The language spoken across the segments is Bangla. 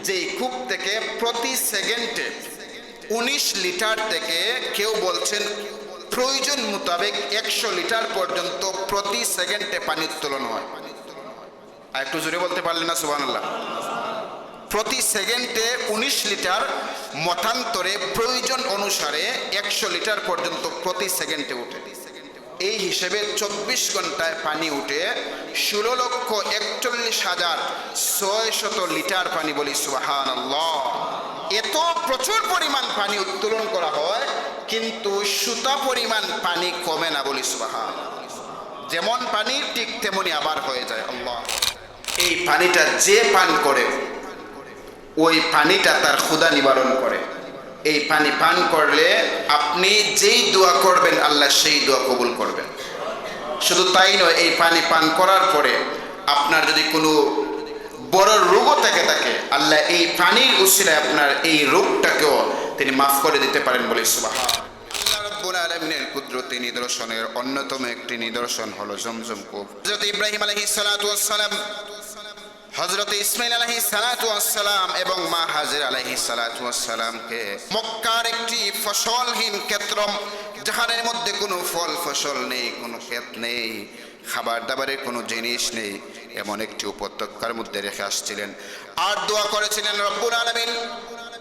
যেই কূপ থেকে প্রতি সেকেন্ডে 19 লিটার থেকে কেউ বলছেন প্রয়োজন মোতাবেক 100 লিটার পর্যন্ত প্রতি সেকেন্ডে পানি উত্তোলন হয়। আর একটু জোরে বলতে পারলেন না সুবহানাল্লাহ? প্রতি সেকেন্ডে 19 লিটার, মতান্তরে প্রয়োজন অনুসারে 100 লিটার পর্যন্ত প্রতি সেকেন্ডে উঠে। এই হিসেবে 24 ঘন্টায় পানি উঠে 16,41,600 লিটার পানি, বলি সুবহানাল্লাহ। এত প্রচুর পরিমাণ পানি উত্তোলন করা হয়, কিন্তু সুতা পরিমাণ পানি কমে না, বলি সুবহানাল্লাহ। যেমন পানি ঠিক তেমনি আবার হয়ে যায়। আল্লাহ, এই পানিটা যে পান করে ওই পানিটা তার ক্ষুধা নিবারণ করে। এই পানি পান করলে আপনি যেই দোয়া করবেন আল্লাহ সেই দোয়া কবুল করবেন। শুধু তাই নয়, এই পানি পান করার পরে আপনার যদি কোনো বড় রোগও থেকে থাকে, আল্লাহ এই পানির উসিলায় আপনার এই রোগটাকেও তিনি মাফ করে দিতে পারেন, বলে সুবহানাল্লাহ। আল্লাহ রাব্বুল আলামিনের কুদরতি নিদর্শনের অন্যতম একটি নিদর্শন হলো জমজম কূপ। হযরত ইব্রাহিম আলাইহিস সালাতু ওয়াস সালাম, হযরত ইসমাঈল আলাইহিস সালাতু ওয়াস সালাম এবং মা হাজেরা আলাইহিস সালাতু ওয়াস সালামকে মক্কার একটি ফসলহীন ক্ষেত্র, যেখানের মধ্যে কোনো ফল ফসল নেই, কোনো ক্ষেত নেই, খাবার দাবারের কোনো জিনিস নেই, এমন একটি উপত্যকার মধ্যে রেখে আসছিলেন। আর দোয়া করেছিলেন, রব্বুল আলামিন,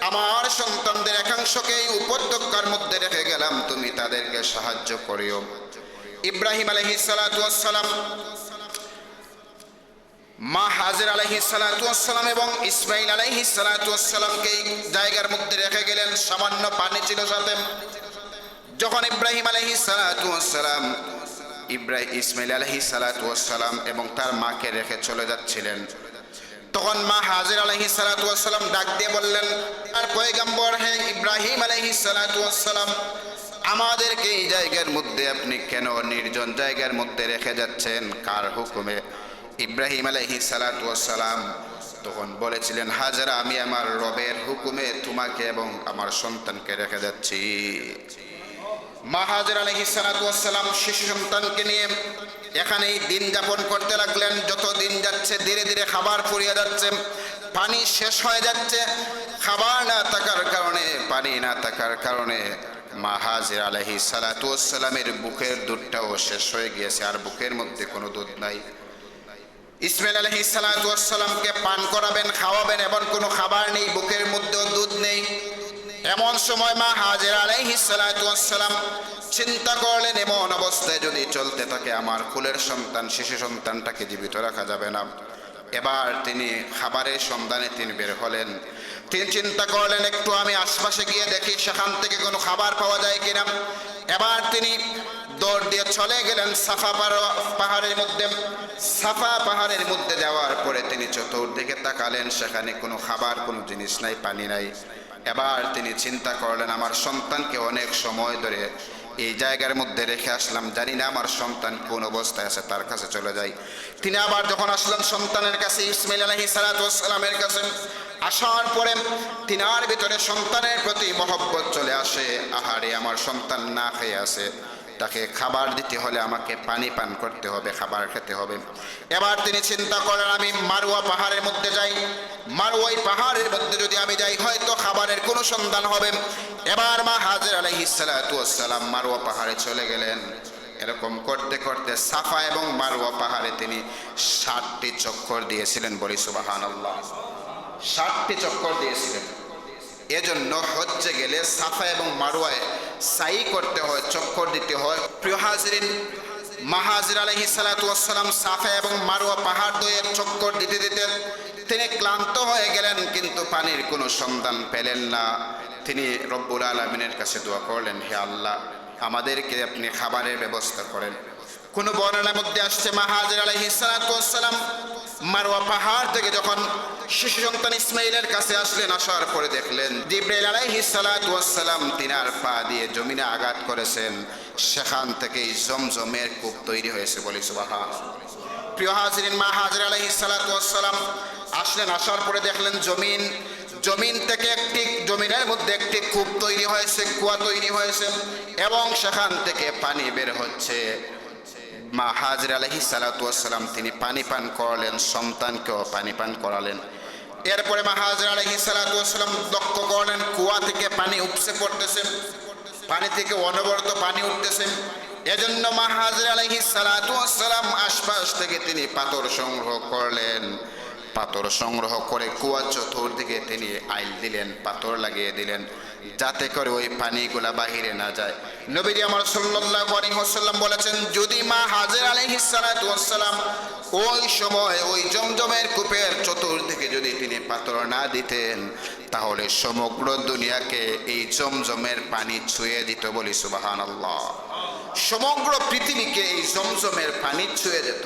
আমার সন্তানদের একাংশকে এই উপত্যকার মধ্যে রেখে গেলাম, তুমি তাদেরকে সাহায্য করিও। ইব্রাহিম আলাইহিস সালাতু ওয়াস সালাম, মা হাজেরা আলাইহিস সালাতু ওয়াস সালাম এবং ইসমাঈল আলাইহিস সালাতু ওয়াস সালামকে এই জায়গার মধ্যে রেখে গেলেন। সামান্য পানি ছিল সাথে। যখন ইব্রাহিম আলাইহিস সালাতু ওয়াস সালাম ইসমাঈল আলাইহিস সালাতু ওয়াস সালাম এবং তার মাকে রেখে চলে যাচ্ছিলেন, তখন মা হাজেরা আলাইহিস সালাতু ওয়াস সালাম ডাক দিয়ে বললেন, আর পয়গম্বর হে ইব্রাহিম আলাইহিস সালাতু ওয়াস সালাম, আমাদেরকে এই জায়গার মধ্যে আপনি কেন নির্জন জায়গার মধ্যে রেখে যাচ্ছেন, কার হুকুমে? ইব্রাহিম আলাইহিস সালাতু ওয়াস সালাম তখন বলেছিলেন, হাজেরা, আমি আমার রবের হুকুমে তোমাকে এবং আমার সন্তানকে রেখে যাচ্ছি। মা হাজেরা আলাইহিস সালাতু ওয়াস সালাম শিশু সন্তানকে নিয়ে এখানেই দিন যাপন করতে লাগলেন। যত দিন যাচ্ছে ধীরে ধীরে খাবার ফুরিয়ে যাচ্ছে, পানি শেষ হয়ে যাচ্ছে। খাবার না থাকার কারণে, পানি না থাকার কারণে মা হাজেরা আলাইহিস সালাতু ওয়াস সালামের বুকের দুধটাও শেষ হয়ে গিয়েছে, আর বুকের মধ্যে কোনো দুধ নাই। ইসমাঈল আলাইহিস সালাতু ওয়াস সালামকে পান করাবেন, খাওয়াবেন, এমন কোনো খাবার নেই, বুকের মধ্যেও দুধ নেই। এমন সময় মা হাজেরা আলাইহিস সালাতু ওয়াস সালাম চিন্তা করলেন, এমন অবস্থায় যদি চলতে থাকে আমার কুলের সন্তান, শিশু সন্তানটাকে জীবিত রাখা যাবে না। এবার তিনি খাবারের সন্ধানে তিনি বের হলেন। তিনি চিন্তা করলেন, একটু আমি আশপাশে গিয়ে দেখি সেখান থেকে কোনো খাবার পাওয়া যায় কিনা। এবার তিনি দৌড় দিয়ে চলে গেলেন সাফা পাহাড়ের মধ্যে। সাফা পাহাড়ের মধ্যে যাওয়ার পরে তিনি চতুর্দিকে তাকালেন, সেখানে কোনো খাবার, কোনো জিনিস নাই, পানি নাই। এবার তিনি চিন্তা করলেন, আমার সন্তানকে অনেক সময় ধরে এই জায়গার মধ্যে রেখে আসলাম, জানি না আমার সন্তান কোন অবস্থায় আছে, তার কাছে চলে যাই। তিনি আবার যখন আসলেন সন্তানের কাছে, ইসমাঈল আলাইহিস সালাতু ওয়াস সালামের কাছে, আসার পরে তিনার ভিতরে সন্তানের প্রতি মহব্বত চলে আসে। আহারে, আমার সন্তান না খেয়ে আছে, তাকে খাবার দিতে হলে আমাকে পানি পান করতে হবে, খাবার খেতে হবে। এবার তিনি চিন্তা করেন, আমি মারওয়া পাহাড়ের মধ্যে যাই, মারওয়াই পাহাড়ের মধ্যে যদি আমি যাই হয়তো খাবারের কোনো সন্ধান হবে। এবার মা হাজেরা আলাইহিস সালাতু ওয়াস সালাম মারওয়া পাহাড়ে চলে গেলেন। এরকম করতে করতে সাফা এবং মারওয়া পাহাড়ে তিনি 60টি চক্কর দিয়েছিলেন, বলি সুবহানাল্লাহ। 60টি চক্কর দিয়েছিলেন। এজন্য হজ্জে গেলে সাফা এবং মারওয়ায় সাই করতে হয়, চক্কর দিতে হয়। প্রিয় হাজিরিন, মা হাজেরা আলাইহিস সালাতু ওয়াস সালাম সাফা এবং মারওয়া পাহাড় দ্বয়ে চক্কর দিতে দিতে তিনি ক্লান্ত হয়ে গেলেন, কিন্তু পানির কোনো সন্ধান পেলেন না। তিনি রব্বুল আলামিনের কাছে দোয়া করলেন, হে আল্লাহ, আমাদেরকে আপনি খাবারের ব্যবস্থা করেন। কোন বর্ণনার মধ্যে আসছে, মা হাজেরা আলাইহিস সালাতু ওয়াস সালাম মারওয়া পাহাড় থেকে যখন শিশু সন্তান ইসমাঈলের কাছে আসলেন, আসার পরে দেখলেন জিবরাইল আলাইহিস সালাতু ওয়াস সালাম তিনার পা দিয়ে জমিনে আঘাত করেছেন, সেখান থেকেই জমজমের কূপ তৈরি হয়েছে, বলি সুবহানাল্লাহ। প্রিয় হাজিরিন, মা হাজেরা আলাইহিস সালাতু ওয়াস সালাম আসলেন, আসার পরে দেখলেন জমিন থেকে জমিনের মধ্যে একটি কূপ তৈরি হয়েছে, কুয়া তৈরি হয়েছে, এবং সেখান থেকে পানি বের হচ্ছে। মা হাজেরা আলাইহিস সালাতু ওয়াস সালাম তিনি পানি পান করালেন, সন্তানকেও পানি পান করালেন। এরপরে মা হাজেরা আলাইহিস সালাতু ওয়াস সালাম লক্ষ্য করলেন কুয়া থেকে পানি উপসে পড়তেছে, পানি থেকে অনবরত পানি উঠতেছে। এজন্য মা হাজেরা আলাইহিস সালাতু ওয়াস সালাম আশপাশ থেকে তিনি পাথর সংগ্রহ করলেন। পাথর সংগ্রহ করে কুয়া চতুর্দিকে তিনি আইল দিলেন, পাথর লাগিয়ে দিলেন, যাতে করে ওই পানিগুলা বাহিরে না যায়। নবীজি আমার সাল্লাল্লাহু আলাইহি ওয়াসাল্লাম বলেছেন, যদি মা হাজেরা আলাইহিস সালাতু ওয়াস সালাম ওই সময় ওই জমজমের কূপের চতুর্দিকে যদি তিনি পাথর না দিতেন, তাহলে সমগ্র দুনিয়াকে এই জমজমের পানি ছুঁয়ে দিত। বলি সুবহানাল্লাহ। সমগ্র পৃথিবীকে এই জমজমের পানি ছুঁয়ে যেত।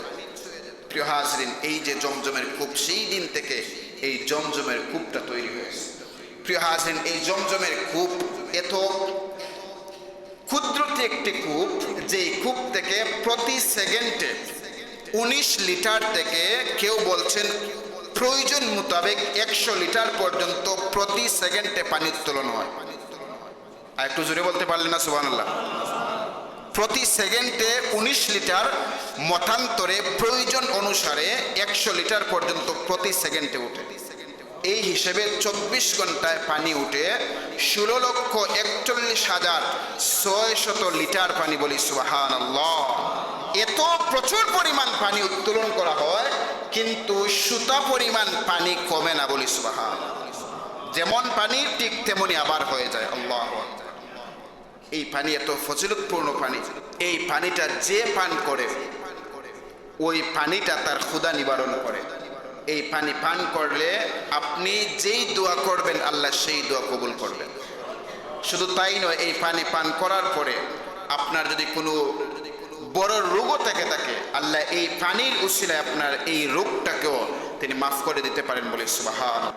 প্রিয় হাজরিন, এই যে জমজমের কূপ, সেই দিন থেকে এই জমজমের কূপটা তৈরি হয়েছে। প্রিয় হাজরিন, এই জমজমের কূপ এত ক্ষুদ্রটি একটি কূপ, যেই কূপ থেকে প্রতি সেকেন্ডে 19 লিটার থেকে কেউ বলছেন প্রয়োজন মোতাবেক 100 লিটার পর্যন্ত প্রতি সেকেন্ডে পানি উত্তোলন হয়। আর একটু জোরে বলতে পারলেন না সুবহানাল্লাহ? প্রতি সেকেন্ডে 19 লিটার, মতান্তরে প্রয়োজন অনুসারে 100 লিটার পর্যন্ত প্রতি সেকেন্ডে উঠে। এই হিসেবে 24 ঘন্টায় পানি উঠে 16,41,600 লিটার পানি। বলি সুবহানাল্লাহ। এত প্রচুর পরিমাণ পানি উত্তোলন করা হয়, কিন্তু সুতা পরিমাণ পানি কমে না। বলি সুবহানাল্লাহ। যেমন পানি ঠিক তেমনি আবার হয়ে যায়। আল্লাহু আকবার। এই পানি এত ফজিলতপূর্ণ পানি। এই পানিটা যে পান করে, ওই পানিটা তার ক্ষুধা নিবারণ করে। এই পানি পান করলে আপনি যেই দোয়া করবেন, আল্লাহ সেই দোয়া কবুল করবেন। শুধু তাই নয়, এই পানি পান করার পরে আপনার যদি কোনো বড় রোগও থেকে থাকে, আল্লাহ এই পানির উসিলায় আপনার এই রোগটাকেও তিনি মাফ করে দিতে পারেন। বলে সুবহানাল্লাহ।